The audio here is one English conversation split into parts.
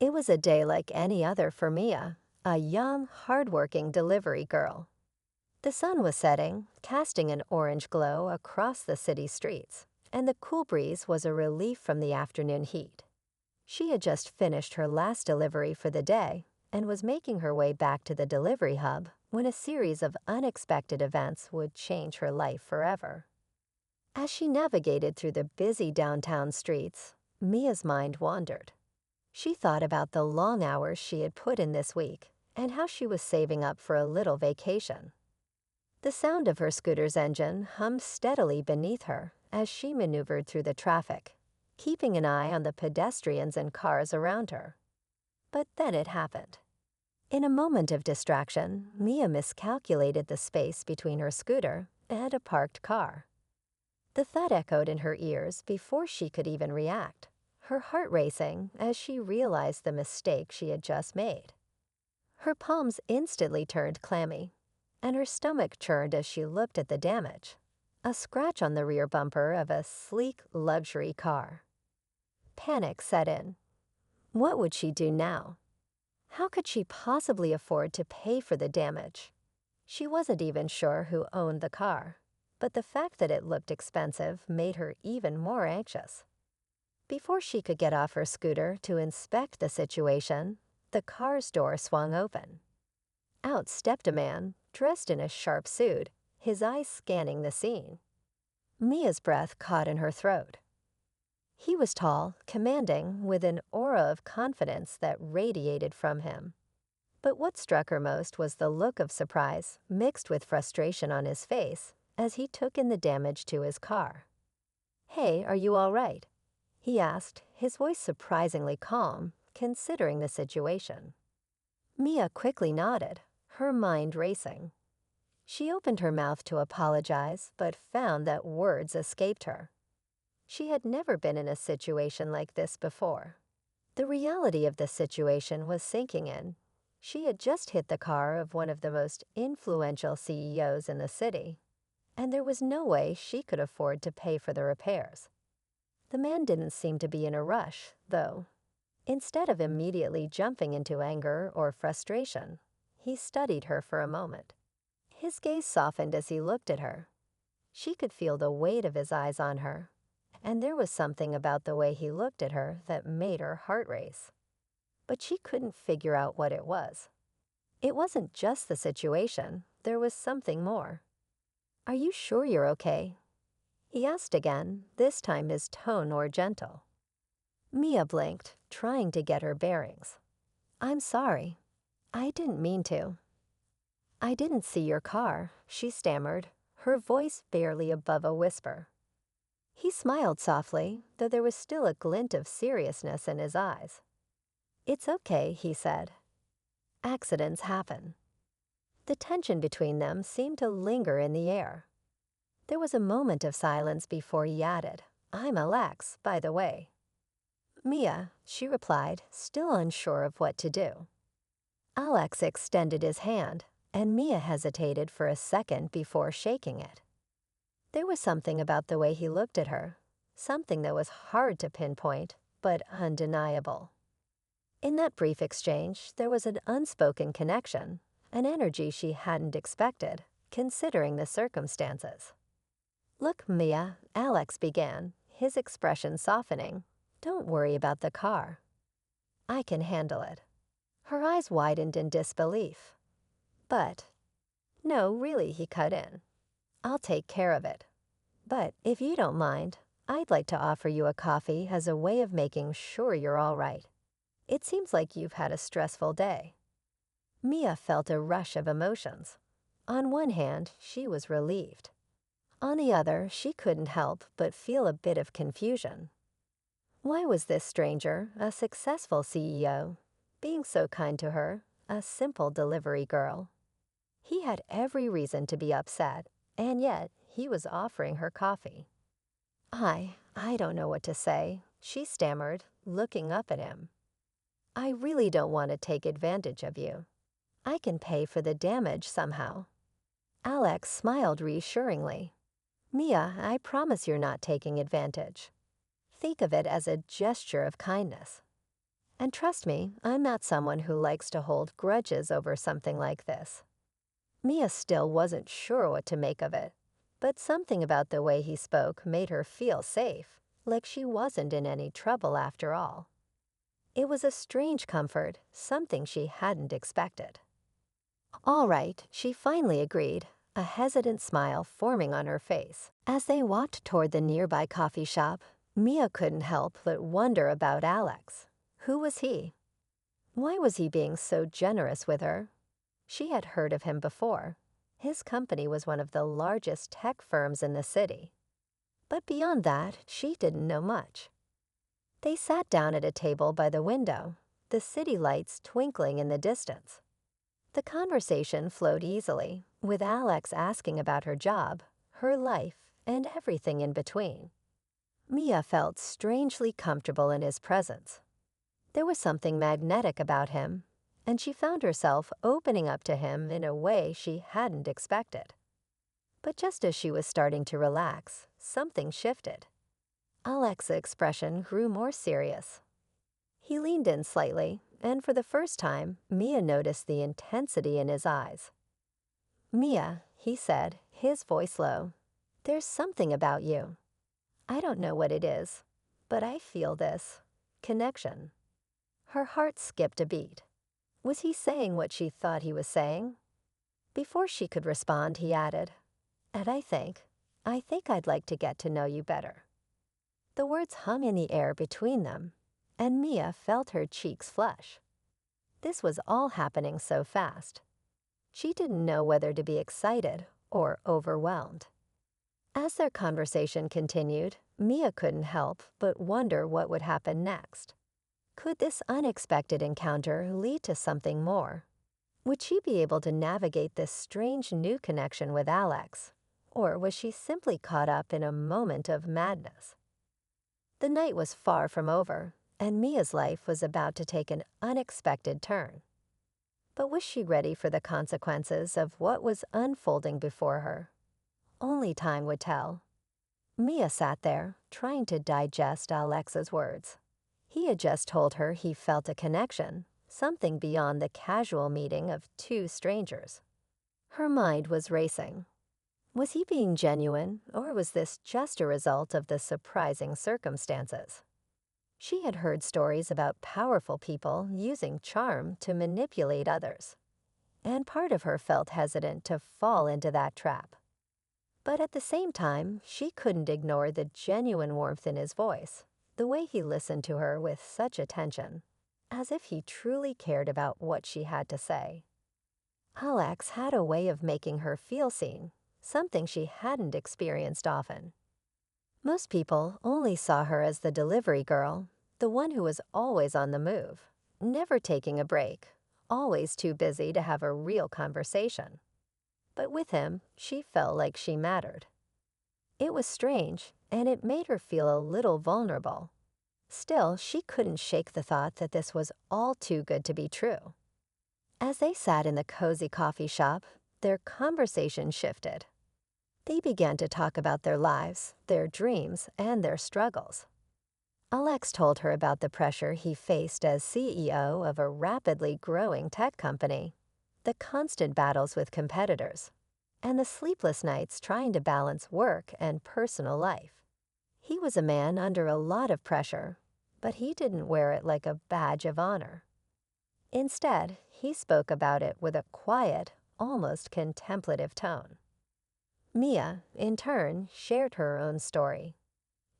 It was a day like any other for Mia, a young, hardworking delivery girl. The sun was setting, casting an orange glow across the city streets, and the cool breeze was a relief from the afternoon heat. She had just finished her last delivery for the day and was making her way back to the delivery hub when a series of unexpected events would change her life forever. As she navigated through the busy downtown streets, Mia's mind wandered. She thought about the long hours she had put in this week and how she was saving up for a little vacation. The sound of her scooter's engine hummed steadily beneath her as she maneuvered through the traffic, keeping an eye on the pedestrians and cars around her. But then it happened. In a moment of distraction, Mia miscalculated the space between her scooter and a parked car. The thud echoed in her ears before she could even react, her heart racing as she realized the mistake she had just made. Her palms instantly turned clammy, and her stomach churned as she looked at the damage, a scratch on the rear bumper of a sleek luxury car. Panic set in. What would she do now? How could she possibly afford to pay for the damage? She wasn't even sure who owned the car, but the fact that it looked expensive made her even more anxious. Before she could get off her scooter to inspect the situation, the car's door swung open. Out stepped a man, dressed in a sharp suit, his eyes scanning the scene. Mia's breath caught in her throat. He was tall, commanding, with an aura of confidence that radiated from him. But what struck her most was the look of surprise, mixed with frustration on his face, as he took in the damage to his car. "Hey, are you all right?" he asked, his voice surprisingly calm, considering the situation. Mia quickly nodded, her mind racing. She opened her mouth to apologize, but found that words escaped her. She had never been in a situation like this before. The reality of the situation was sinking in. She had just hit the car of one of the most influential CEOs in the city, and there was no way she could afford to pay for the repairs. The man didn't seem to be in a rush, though. Instead of immediately jumping into anger or frustration, he studied her for a moment. His gaze softened as he looked at her. She could feel the weight of his eyes on her, and there was something about the way he looked at her that made her heart race. But she couldn't figure out what it was. It wasn't just the situation, there was something more. "Are you sure you're okay?" he asked again, this time his tone more gentle. Mia blinked, trying to get her bearings. "I'm sorry. I didn't mean to." "I didn't see your car," she stammered, her voice barely above a whisper. He smiled softly, though there was still a glint of seriousness in his eyes. "It's okay," he said. "Accidents happen." The tension between them seemed to linger in the air. There was a moment of silence before he added, "I'm Alex, by the way." "Mia," she replied, still unsure of what to do. Alex extended his hand, and Mia hesitated for a second before shaking it. There was something about the way he looked at her, something that was hard to pinpoint, but undeniable. In that brief exchange, there was an unspoken connection, an energy she hadn't expected, considering the circumstances. "Look, Mia," Alex began, his expression softening. "Don't worry about the car. I can handle it." Her eyes widened in disbelief. "But—" "No, really," he cut in. "I'll take care of it. But if you don't mind, I'd like to offer you a coffee as a way of making sure you're all right. It seems like you've had a stressful day." Mia felt a rush of emotions. On one hand, she was relieved. On the other, she couldn't help but feel a bit of confusion. Why was this stranger, a successful CEO, being so kind to her, a simple delivery girl? He had every reason to be upset, and yet he was offering her coffee. I don't know what to say," she stammered, looking up at him. "I really don't want to take advantage of you. I can pay for the damage somehow." Alex smiled reassuringly. "Mia, I promise you're not taking advantage. Think of it as a gesture of kindness." And trust me, I'm not someone who likes to hold grudges over something like this. Mia still wasn't sure what to make of it, but something about the way he spoke made her feel safe, like she wasn't in any trouble after all. It was a strange comfort, something she hadn't expected. All right, she finally agreed, a hesitant smile forming on her face. As they walked toward the nearby coffee shop, Mia couldn't help but wonder about Alex. Who was he? Why was he being so generous with her? She had heard of him before. His company was one of the largest tech firms in the city. But beyond that, she didn't know much. They sat down at a table by the window, the city lights twinkling in the distance. The conversation flowed easily, with Alex asking about her job, her life, and everything in between. Mia felt strangely comfortable in his presence. There was something magnetic about him, and she found herself opening up to him in a way she hadn't expected. But just as she was starting to relax, something shifted. Alex's expression grew more serious. He leaned in slightly, and for the first time, Mia noticed the intensity in his eyes. "Mia," he said, his voice low, "there's something about you. I don't know what it is, but I feel this connection." Her heart skipped a beat. Was he saying what she thought he was saying? Before she could respond, he added, "And I think I'd like to get to know you better." The words hung in the air between them, and Mia felt her cheeks flush. This was all happening so fast. She didn't know whether to be excited or overwhelmed. As their conversation continued, Mia couldn't help but wonder what would happen next. Could this unexpected encounter lead to something more? Would she be able to navigate this strange new connection with Alex, or was she simply caught up in a moment of madness? The night was far from over, and Mia's life was about to take an unexpected turn. But was she ready for the consequences of what was unfolding before her? Only time would tell. Mia sat there, trying to digest Alex's words. He had just told her he felt a connection, something beyond the casual meeting of two strangers. Her mind was racing. Was he being genuine, or was this just a result of the surprising circumstances? She had heard stories about powerful people using charm to manipulate others, and part of her felt hesitant to fall into that trap. But at the same time, she couldn't ignore the genuine warmth in his voice, the way he listened to her with such attention, as if he truly cared about what she had to say. Alex had a way of making her feel seen, something she hadn't experienced often. Most people only saw her as the delivery girl, the one who was always on the move, never taking a break, always too busy to have a real conversation. But with him, she felt like she mattered. It was strange, and it made her feel a little vulnerable. Still, she couldn't shake the thought that this was all too good to be true. As they sat in the cozy coffee shop, their conversation shifted. They began to talk about their lives, their dreams, and their struggles. Alex told her about the pressure he faced as CEO of a rapidly growing tech company, the constant battles with competitors, and the sleepless nights trying to balance work and personal life. He was a man under a lot of pressure, but he didn't wear it like a badge of honor. Instead, he spoke about it with a quiet, almost contemplative tone. Mia, in turn, shared her own story.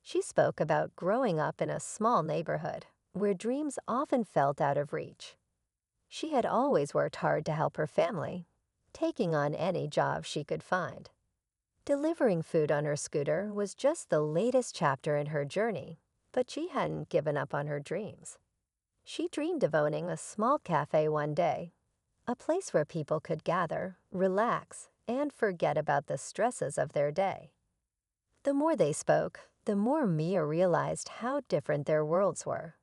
She spoke about growing up in a small neighborhood where dreams often felt out of reach. She had always worked hard to help her family, taking on any job she could find. Delivering food on her scooter was just the latest chapter in her journey, but she hadn't given up on her dreams. She dreamed of owning a small cafe one day, a place where people could gather, relax, and forget about the stresses of their day. The more they spoke, the more Mia realized how different their worlds were.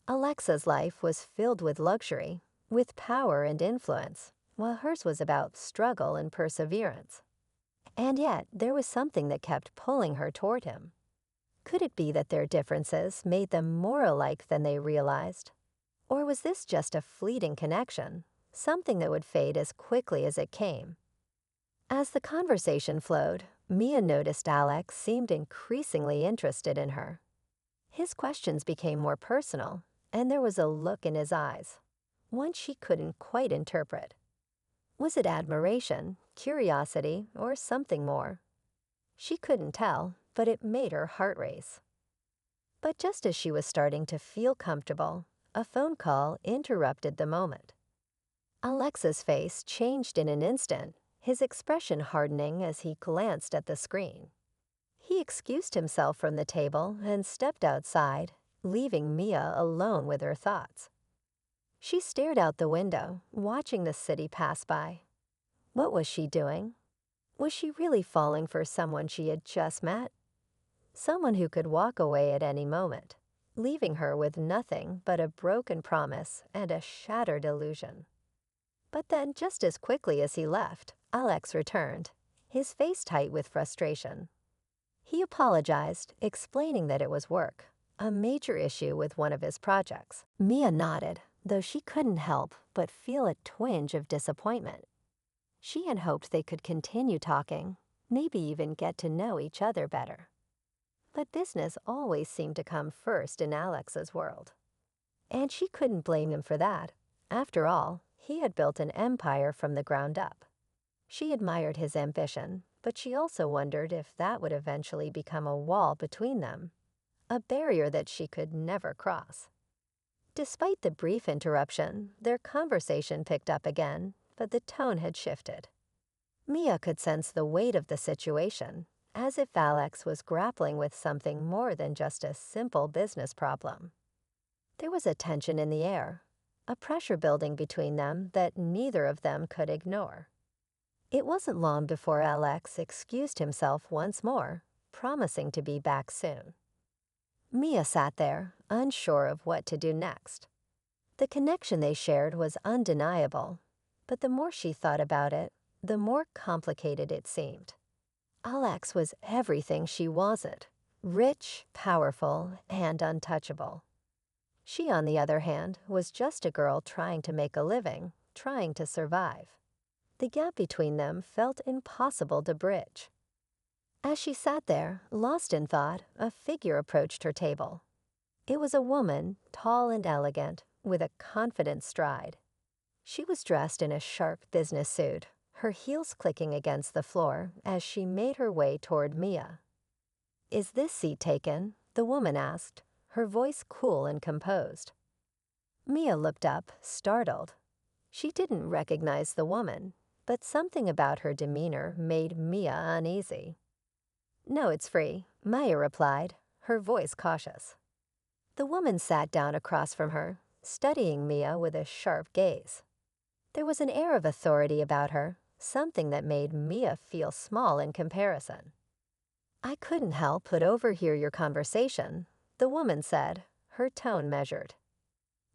Alexa's life was filled with luxury, with power and influence, while hers was about struggle and perseverance. And yet, there was something that kept pulling her toward him. Could it be that their differences made them more alike than they realized? Or was this just a fleeting connection, something that would fade as quickly as it came? As the conversation flowed, Mia noticed Alex seemed increasingly interested in her. His questions became more personal, and there was a look in his eyes, one she couldn't quite interpret. Was it admiration, curiosity, or something more? She couldn't tell, but it made her heart race. But just as she was starting to feel comfortable, a phone call interrupted the moment. Alex's face changed in an instant, his expression hardening as he glanced at the screen. He excused himself from the table and stepped outside, leaving Mia alone with her thoughts. She stared out the window, watching the city pass by. What was she doing? Was she really falling for someone she had just met? Someone who could walk away at any moment, leaving her with nothing but a broken promise and a shattered illusion. But then, just as quickly as he left, Alex returned, his face tight with frustration. He apologized, explaining that it was work, a major issue with one of his projects. Mia nodded, though she couldn't help but feel a twinge of disappointment. She had hoped they could continue talking, maybe even get to know each other better. But business always seemed to come first in Alex's world. And she couldn't blame him for that. After all, he had built an empire from the ground up. She admired his ambition, but she also wondered if that would eventually become a wall between them, a barrier that she could never cross. Despite the brief interruption, their conversation picked up again, but the tone had shifted. Mia could sense the weight of the situation, as if Alex was grappling with something more than just a simple business problem. There was a tension in the air, a pressure building between them that neither of them could ignore. It wasn't long before Alex excused himself once more, promising to be back soon. Mia sat there, unsure of what to do next. The connection they shared was undeniable, but the more she thought about it, the more complicated it seemed. Alex was everything she wasn't, rich, powerful, and untouchable. She, on the other hand, was just a girl trying to make a living, trying to survive. The gap between them felt impossible to bridge. As she sat there, lost in thought, a figure approached her table. It was a woman, tall and elegant, with a confident stride. She was dressed in a sharp business suit, her heels clicking against the floor as she made her way toward Mia. "Is this seat taken?" the woman asked, her voice cool and composed. Mia looked up, startled. She didn't recognize the woman, but something about her demeanor made Mia uneasy. "No, it's free," Maya replied, her voice cautious. The woman sat down across from her, studying Mia with a sharp gaze. There was an air of authority about her, something that made Mia feel small in comparison. "I couldn't help but overhear your conversation," the woman said, her tone measured.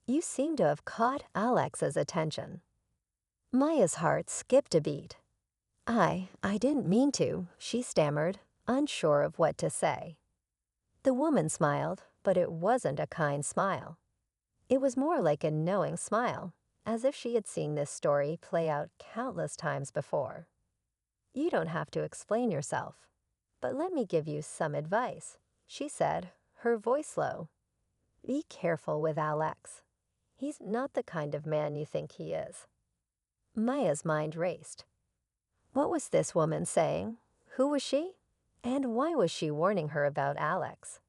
"You seem to have caught Alex's attention." Maya's heart skipped a beat. I didn't mean to," she stammered, unsure of what to say. The woman smiled, but it wasn't a kind smile. It was more like a knowing smile, as if she had seen this story play out countless times before. "You don't have to explain yourself, but let me give you some advice," she said, her voice low. "Be careful with Alex. He's not the kind of man you think he is." Maya's mind raced. What was this woman saying? Who was she? And why was she warning her about Alex?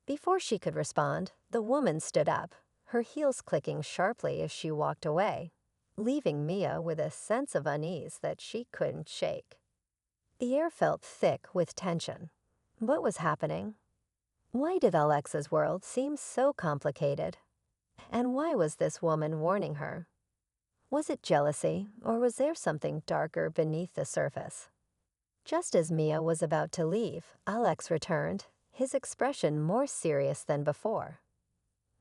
Before she could respond, the woman stood up, her heels clicking sharply as she walked away, leaving Mia with a sense of unease that she couldn't shake. The air felt thick with tension. What was happening? Why did Alexa's world seem so complicated? And why was this woman warning her? Was it jealousy, or was there something darker beneath the surface? Just as Mia was about to leave, Alex returned, his expression more serious than before.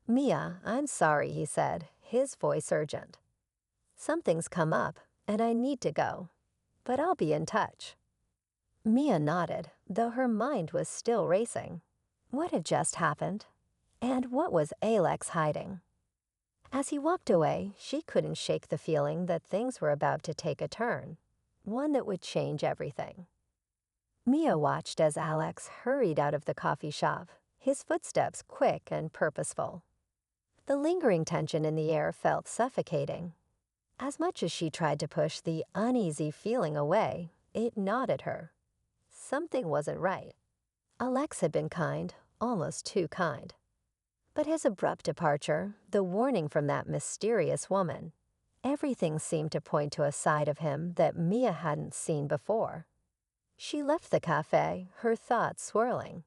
"Mia, I'm sorry," he said, his voice urgent. "Something's come up, and I need to go, but I'll be in touch." Mia nodded, though her mind was still racing. What had just happened? And what was Alex hiding? As he walked away, she couldn't shake the feeling that things were about to take a turn, one that would change everything. Mia watched as Alex hurried out of the coffee shop, his footsteps quick and purposeful. The lingering tension in the air felt suffocating. As much as she tried to push the uneasy feeling away, it gnawed at her. Something wasn't right. Alex had been kind, almost too kind. But his abrupt departure, the warning from that mysterious woman, everything seemed to point to a side of him that Mia hadn't seen before. She left the cafe, her thoughts swirling.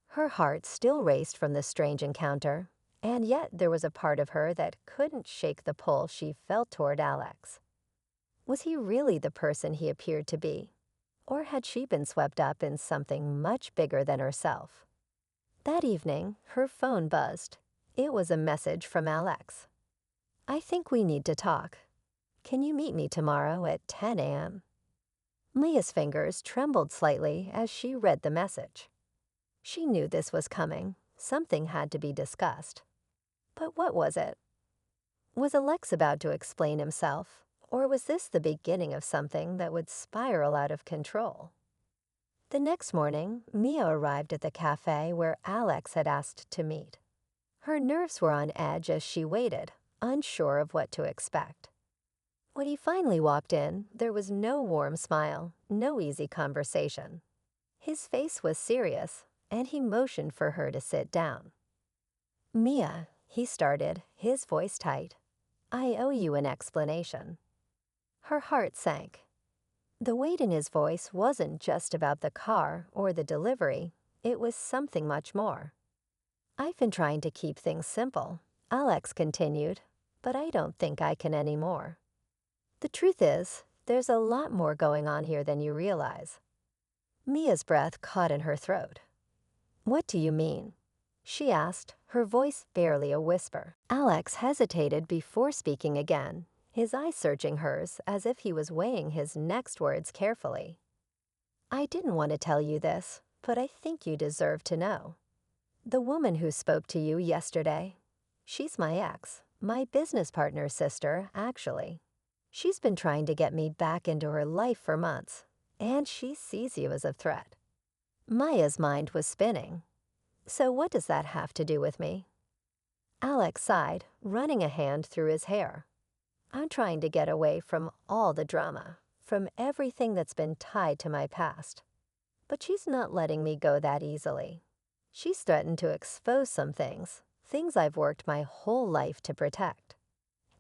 Her heart still raced from the strange encounter, and yet there was a part of her that couldn't shake the pull she felt toward Alex. Was he really the person he appeared to be? Or had she been swept up in something much bigger than herself? That evening, her phone buzzed. It was a message from Alex. "I think we need to talk. Can you meet me tomorrow at 10 a.m.? Mia's fingers trembled slightly as she read the message. She knew this was coming. Something had to be discussed. But what was it? Was Alex about to explain himself, or was this the beginning of something that would spiral out of control? The next morning, Mia arrived at the cafe where Alex had asked to meet. Her nerves were on edge as she waited, unsure of what to expect. When he finally walked in, there was no warm smile, no easy conversation. His face was serious, and he motioned for her to sit down. "Mia," he started, his voice tight, "I owe you an explanation." Her heart sank. The weight in his voice wasn't just about the car or the delivery, it was something much more. "I've been trying to keep things simple," Alex continued, "but I don't think I can anymore. The truth is, there's a lot more going on here than you realize." Mia's breath caught in her throat. "What do you mean?" she asked, her voice barely a whisper. Alex hesitated before speaking again, his eyes searching hers as if he was weighing his next words carefully. "I didn't want to tell you this, but I think you deserve to know. The woman who spoke to you yesterday, she's my ex, my business partner's sister, actually. She's been trying to get me back into her life for months, and she sees you as a threat." Maya's mind was spinning. "So what does that have to do with me?" Alex sighed, running a hand through his hair. "I'm trying to get away from all the drama, from everything that's been tied to my past. But she's not letting me go that easily. She's threatened to expose some things I've worked my whole life to protect.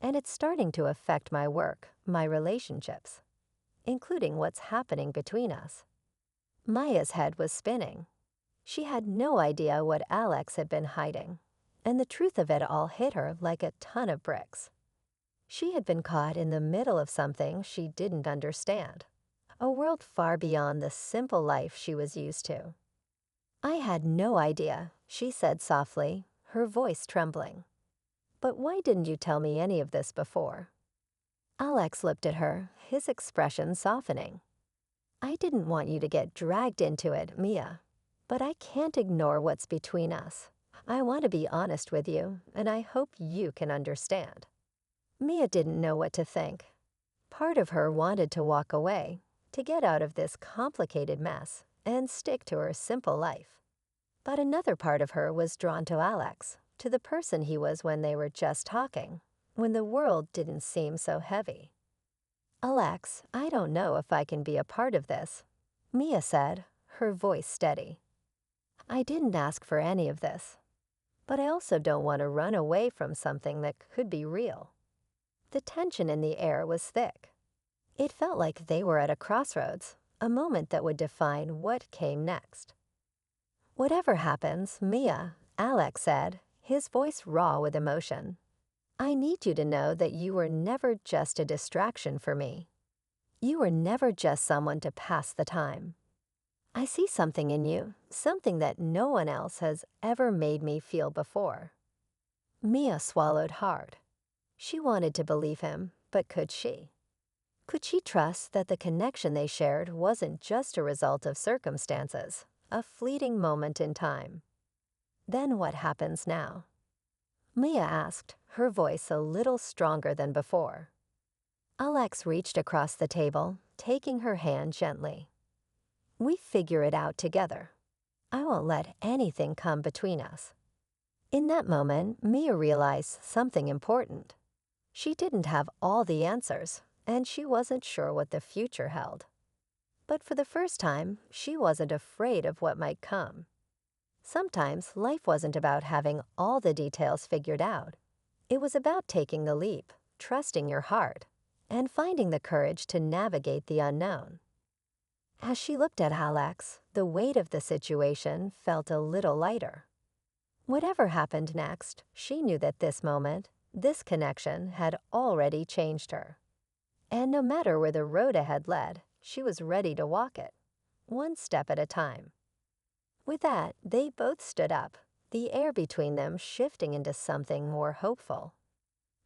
And it's starting to affect my work, my relationships, including what's happening between us." Maya's head was spinning. She had no idea what Alex had been hiding, and the truth of it all hit her like a ton of bricks. She had been caught in the middle of something she didn't understand, a world far beyond the simple life she was used to. "I had no idea," she said softly, her voice trembling. "But why didn't you tell me any of this before?" Alex looked at her, his expression softening. "I didn't want you to get dragged into it, Mia. But I can't ignore what's between us. I want to be honest with you, and I hope you can understand." Mia didn't know what to think. Part of her wanted to walk away, to get out of this complicated mess and stick to her simple life. But another part of her was drawn to Alex, to the person he was when they were just talking, when the world didn't seem so heavy. "Alex, I don't know if I can be a part of this," Mia said, her voice steady. "I didn't ask for any of this, but I also don't want to run away from something that could be real." The tension in the air was thick. It felt like they were at a crossroads, a moment that would define what came next. "Whatever happens, Mia," Alex said, his voice raw with emotion, "I need you to know that you were never just a distraction for me. You were never just someone to pass the time. I see something in you, something that no one else has ever made me feel before." Mia swallowed hard. She wanted to believe him, but could she? Could she trust that the connection they shared wasn't just a result of circumstances, a fleeting moment in time? Then what happens now? Mia asked, her voice a little stronger than before. Alex reached across the table, taking her hand gently. "We figure it out together. I won't let anything come between us." In that moment, Mia realized something important. She didn't have all the answers, and she wasn't sure what the future held. But for the first time, she wasn't afraid of what might come. Sometimes life wasn't about having all the details figured out. It was about taking the leap, trusting your heart, and finding the courage to navigate the unknown. As she looked at Alex, the weight of the situation felt a little lighter. Whatever happened next, she knew that this moment, this connection, had already changed her. And no matter where the road ahead led, she was ready to walk it, one step at a time. With that, they both stood up, the air between them shifting into something more hopeful.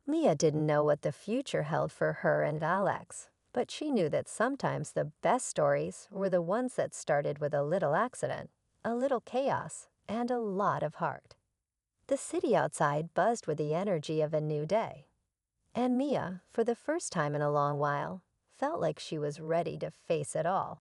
Mia didn't know what the future held for her and Alex, but she knew that sometimes the best stories were the ones that started with a little accident, a little chaos, and a lot of heart. The city outside buzzed with the energy of a new day. And Mia, for the first time in a long while, felt like she was ready to face it all.